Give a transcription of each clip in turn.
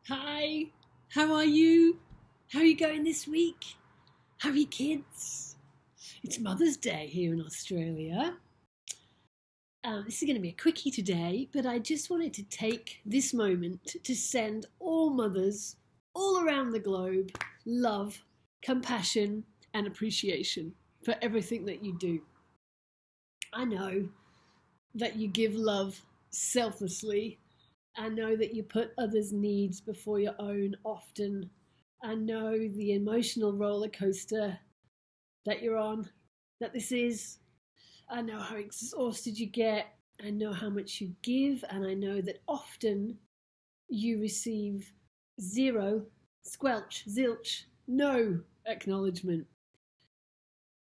Hi, how are you? How are you going this week? How are your kids? It's Mother's Day here in Australia. This is going to be a quickie today, but I just wanted to take this moment to send all mothers all around the globe love, compassion, and appreciation for everything that you do. I know that you give love selflessly. I know that you put others' needs before your own often. I know the emotional roller coaster that you're on, that this is. I know how exhausted you get. I know how much you give. And I know that often you receive zero, squelch, zilch, no acknowledgement.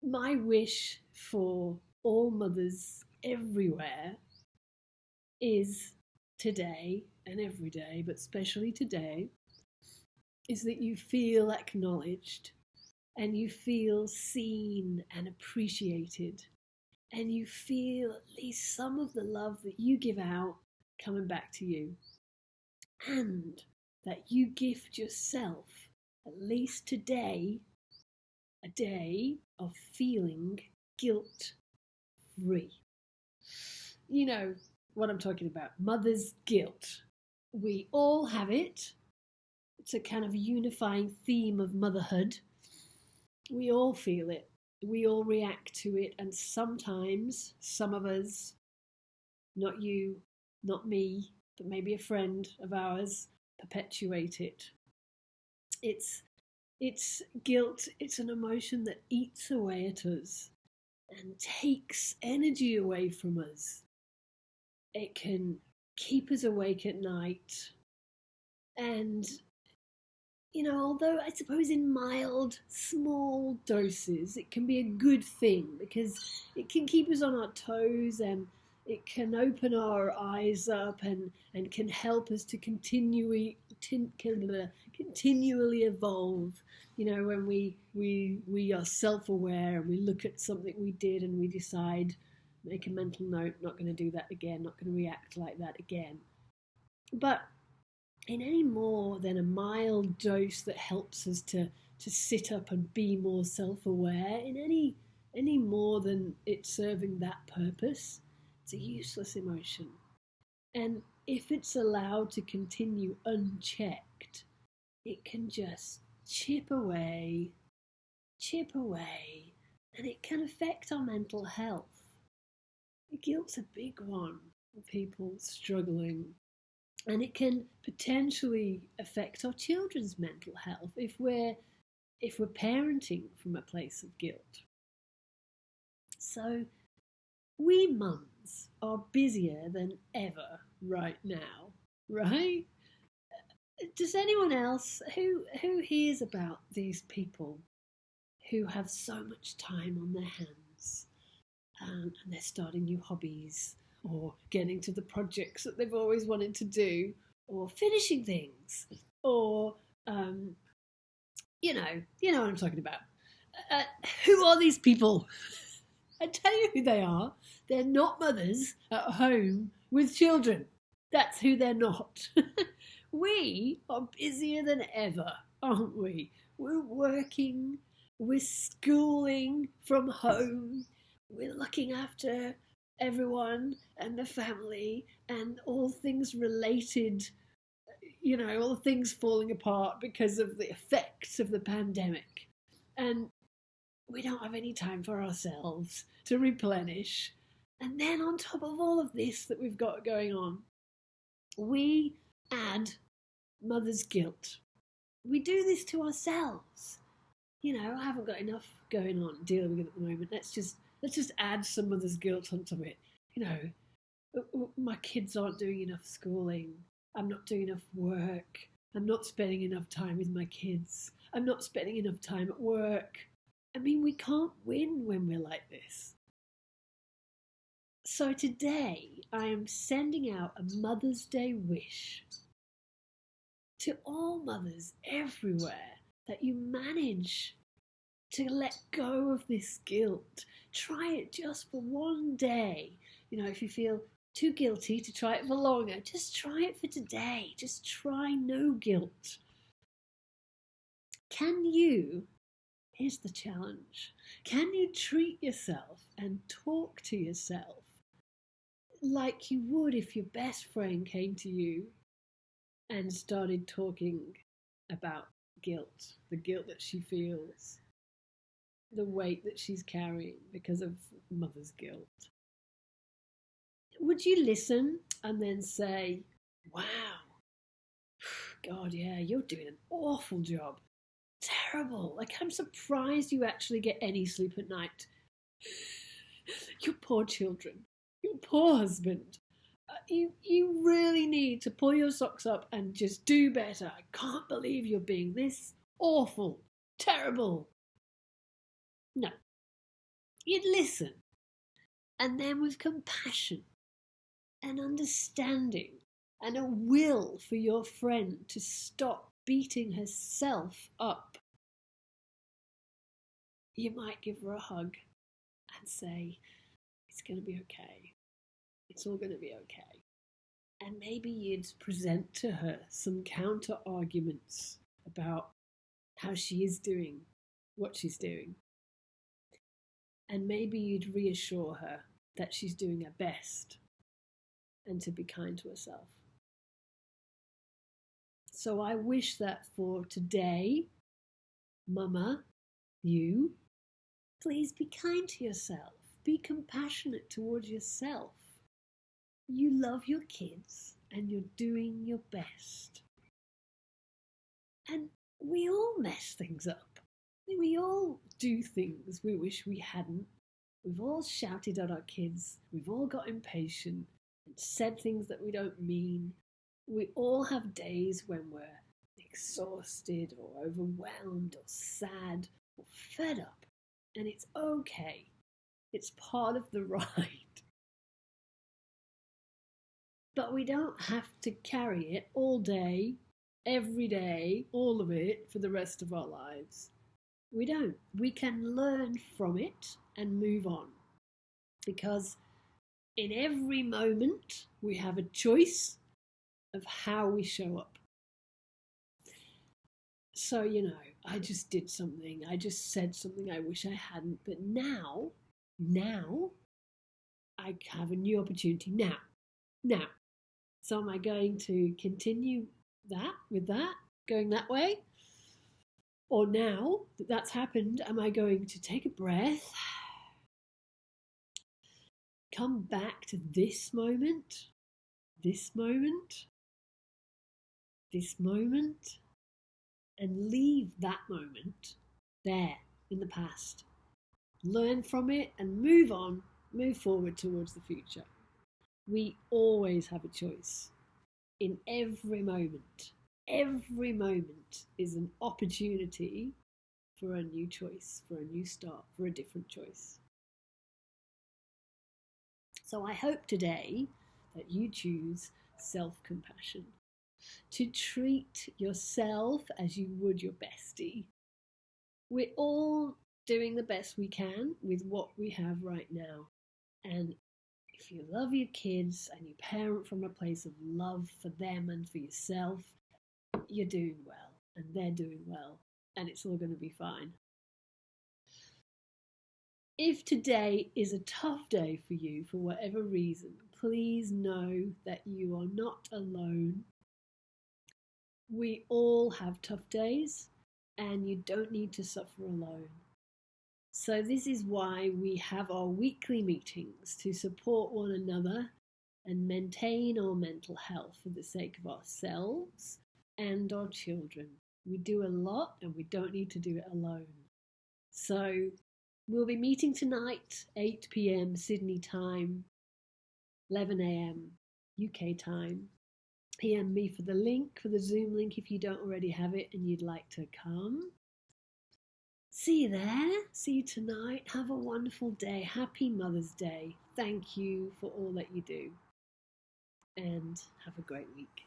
My wish for all mothers everywhere is today and every day, but especially today, is that you feel acknowledged and you feel seen and appreciated and you feel at least some of the love that you give out coming back to you, and that you gift yourself at least today a day of feeling guilt free. You know what I'm talking about, mother's guilt. We all have it. It's a kind of unifying theme of motherhood. We all feel it. We all react to it. And sometimes, some of us, not you, not me, but maybe a friend of ours, perpetuate it. It's it's guilt. It's an emotion that eats away at us and takes energy away from us. It can keep us awake at night. And although I suppose in mild, small doses, it can be a good thing because it can keep us on our toes and it can open our eyes up and can help us to continually evolve. When we are self-aware and we look at something we did and we decide, make a mental note, not going to do that again, not going to react like that again. But in any more than a mild dose that helps us to sit up and be more self-aware, in any more than it serving that purpose, it's a useless emotion. And if it's allowed to continue unchecked, it can just chip away, and it can affect our mental health. Guilt's a big one for people struggling, and it can potentially affect our children's mental health if we're parenting from a place of guilt. So we mums are busier than ever right now, right? Does anyone else who hears about these people who have so much time on their hands, and they're starting new hobbies or getting to the projects that they've always wanted to do, or finishing things, or you know what I'm talking about. Uh, who are these people? I tell you who they are. They're not mothers at home with children. That's who they're not. We are busier than ever, aren't we? We're working, we're schooling from home, we're looking after everyone and the family and all things related, all the things falling apart because of the effects of the pandemic. And we don't have any time for ourselves to replenish. And then on top of all of this that we've got going on, we add mother's guilt. We do this to ourselves. I haven't got enough going on dealing with at the moment. Let's just add some mother's guilt onto it. My kids aren't doing enough schooling. I'm not doing enough work. I'm not spending enough time with my kids. I'm not spending enough time at work. I mean, we can't win when we're like this. So today, I am sending out a Mother's Day wish to all mothers everywhere, that you manage to let go of this guilt. Try it just for one day. If you feel too guilty to try it for longer, just try it for today. Just try no guilt. Here's the challenge, can you treat yourself and talk to yourself like you would if your best friend came to you and started talking about guilt, the guilt that she feels, the weight that she's carrying because of mother's guilt? Would you listen and then say, wow, God, yeah, you're doing an awful job. Terrible. Like, I'm surprised you actually get any sleep at night. Your poor children, your poor husband. You really need to pull your socks up and just do better. I can't believe you're being this awful, terrible. No. You'd listen. And then with compassion and understanding and a will for your friend to stop beating herself up, you might give her a hug and say, it's going to be okay. It's all going to be okay. And maybe you'd present to her some counter arguments about how she is doing what she's doing. And maybe you'd reassure her that she's doing her best and to be kind to herself. So I wish that for today, Mama, you, please be kind to yourself. Be compassionate towards yourself. You love your kids and you're doing your best. And we all mess things up. We all do things we wish we hadn't. We've all shouted at our kids. We've all got impatient and said things that we don't mean. We all have days when we're exhausted or overwhelmed or sad or fed up. And it's okay. It's part of the ride. But we don't have to carry it all day, every day, all of it for the rest of our lives. We don't. We can learn from it and move on. Because in every moment, we have a choice of how we show up. So, I just did something. I just said something I wish I hadn't. But now, I have a new opportunity. Now. So am I going to continue with that, going that way? Or now that that's happened, am I going to take a breath, come back to this moment, and leave that moment there in the past. Learn from it and move on, move forward towards the future. We always have a choice in every moment. Every moment is an opportunity for a new choice, for a new start, for a different choice. So I hope today that you choose self-compassion, to treat yourself as you would your bestie. We're all doing the best we can with what we have right now. And if you love your kids and you parent from a place of love for them and for yourself, you're doing well and they're doing well and it's all going to be fine. If today is a tough day for you for whatever reason, please know that you are not alone. We all have tough days and you don't need to suffer alone. So this is why we have our weekly meetings, to support one another and maintain our mental health for the sake of ourselves and our children. We do a lot and we don't need to do it alone. So we'll be meeting tonight, 8 p.m. Sydney time, 11 a.m. UK time. PM me for the link, for the Zoom link if you don't already have it and you'd like to come. See you there. See you tonight. Have a wonderful day. Happy Mother's Day. Thank you for all that you do. And have a great week.